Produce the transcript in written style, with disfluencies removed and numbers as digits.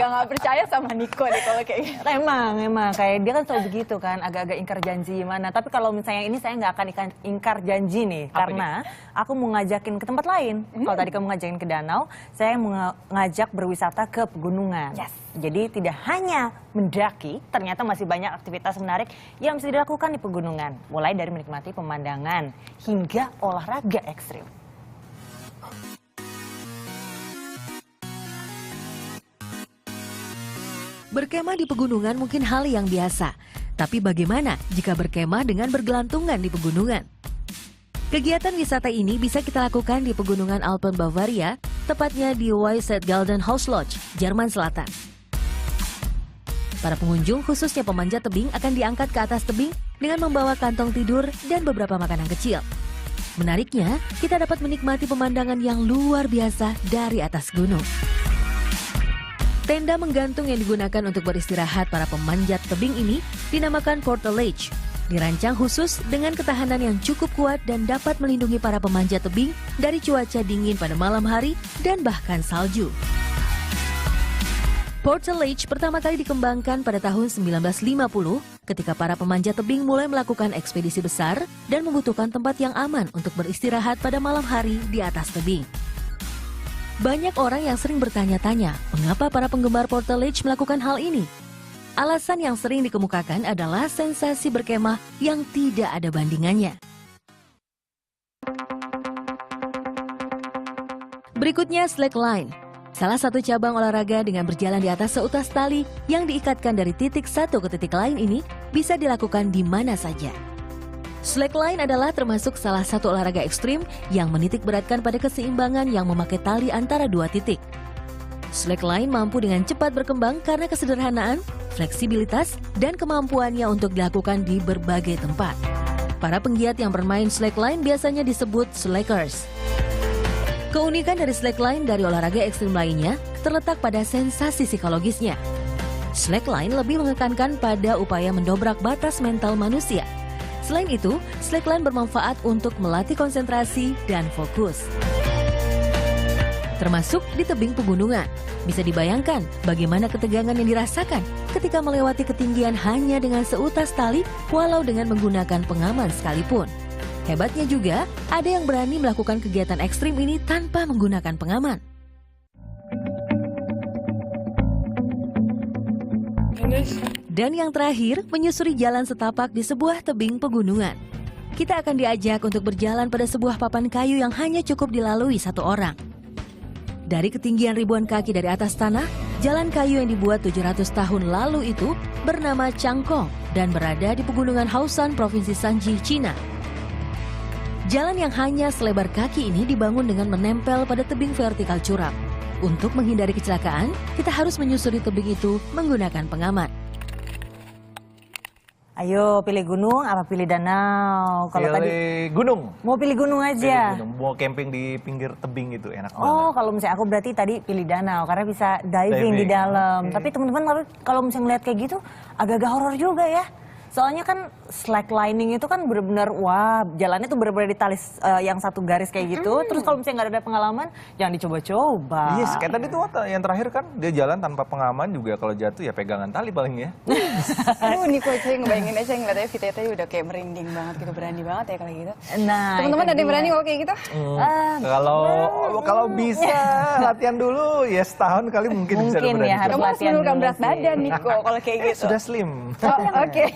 nggak percaya sama Niko nih kalau kayak gitu. Emang kayak dia kan selalu begitu kan, agak-agak ingkar janji gimana. Tapi kalau misalnya ini saya nggak akan ingkar janji nih, karena aku mau ngajakin ke tempat lain. Kalau tadi kamu ngajakin ke danau, saya mau ngajak berwisata ke pegunungan. Yes. Jadi tidak hanya mendaki, ternyata masih banyak aktivitas menarik yang bisa dilakukan di pegunungan. Mulai dari menikmati pemandangan hingga olahraga ekstrim. Berkemah di pegunungan mungkin hal yang biasa, tapi bagaimana jika berkemah dengan bergelantungan di pegunungan? Kegiatan wisata ini bisa kita lakukan di pegunungan Alpen Bavaria, tepatnya di Weisset-Galden House Lodge, Jerman Selatan. Para pengunjung, khususnya pemanjat tebing, akan diangkat ke atas tebing dengan membawa kantong tidur dan beberapa makanan kecil. Menariknya, kita dapat menikmati pemandangan yang luar biasa dari atas gunung. Tenda menggantung yang digunakan untuk beristirahat para pemanjat tebing ini dinamakan portalage. Dirancang khusus dengan ketahanan yang cukup kuat dan dapat melindungi para pemanjat tebing dari cuaca dingin pada malam hari dan bahkan salju. Portalage pertama kali dikembangkan pada tahun 1950 ketika para pemanjat tebing mulai melakukan ekspedisi besar dan membutuhkan tempat yang aman untuk beristirahat pada malam hari di atas tebing. Banyak orang yang sering bertanya-tanya, mengapa para penggemar portalage melakukan hal ini? Alasan yang sering dikemukakan adalah sensasi berkemah yang tidak ada bandingannya. Berikutnya slackline, salah satu cabang olahraga dengan berjalan di atas seutas tali yang diikatkan dari titik satu ke titik lain ini bisa dilakukan di mana saja. Slackline adalah termasuk salah satu olahraga ekstrim yang menitik beratkan pada keseimbangan yang memakai tali antara dua titik. Slackline mampu dengan cepat berkembang karena kesederhanaan, fleksibilitas, dan kemampuannya untuk dilakukan di berbagai tempat. Para penggiat yang bermain slackline biasanya disebut slackers. Keunikan dari slackline dari olahraga ekstrim lainnya terletak pada sensasi psikologisnya. Slackline lebih menekankan pada upaya mendobrak batas mental manusia. Selain itu, slackline bermanfaat untuk melatih konsentrasi dan fokus. Termasuk di tebing pegunungan. Bisa dibayangkan bagaimana ketegangan yang dirasakan ketika melewati ketinggian hanya dengan seutas tali walau dengan menggunakan pengaman sekalipun. Hebatnya juga, ada yang berani melakukan kegiatan ekstrim ini tanpa menggunakan pengaman. Dan yang terakhir, menyusuri jalan setapak di sebuah tebing pegunungan. Kita akan diajak untuk berjalan pada sebuah papan kayu yang hanya cukup dilalui satu orang. Dari ketinggian ribuan kaki dari atas tanah, jalan kayu yang dibuat 700 tahun lalu itu bernama Changkong dan berada di pegunungan Haoshan, Provinsi Shanxi, Cina. Jalan yang hanya selebar kaki ini dibangun dengan menempel pada tebing vertikal curam. Untuk menghindari kecelakaan, kita harus menyusuri tebing itu menggunakan pengaman. Ayo pilih gunung apa pilih danau? Kalau tadi gunung. Mau pilih gunung aja. Pilih gunung. Mau camping di pinggir tebing itu enak banget. Oh, kalau misalnya aku berarti tadi pilih danau karena bisa diving di dalam. Okay. Tapi teman-teman kalau misalnya ngeliat kayak gitu agak-agak horor juga ya. Soalnya kan slacklining itu kan benar-benar wah, jalannya tuh benar-benar di tali yang satu garis kayak gitu. Terus kalau misalnya nggak ada pengalaman, jangan dicoba-coba. Yes, kayak tadi tuh yang terakhir kan dia jalan tanpa pengaman juga, kalau jatuh ya pegangan tali paling ya. Aduh, Niko aja ngebayangin aja ngeliatnya Vita udah kayak merinding banget gitu, berani banget ya kalau gitu. Nah, teman-teman ada yang berani kok kayak gitu? Kalau bisa latihan dulu ya setahun kali mungkin bisa ya, harus kamu harus latihan menurunkan dulu berat sih. badan Niko kalau kayak gitu. Sudah slim. Oh, oke.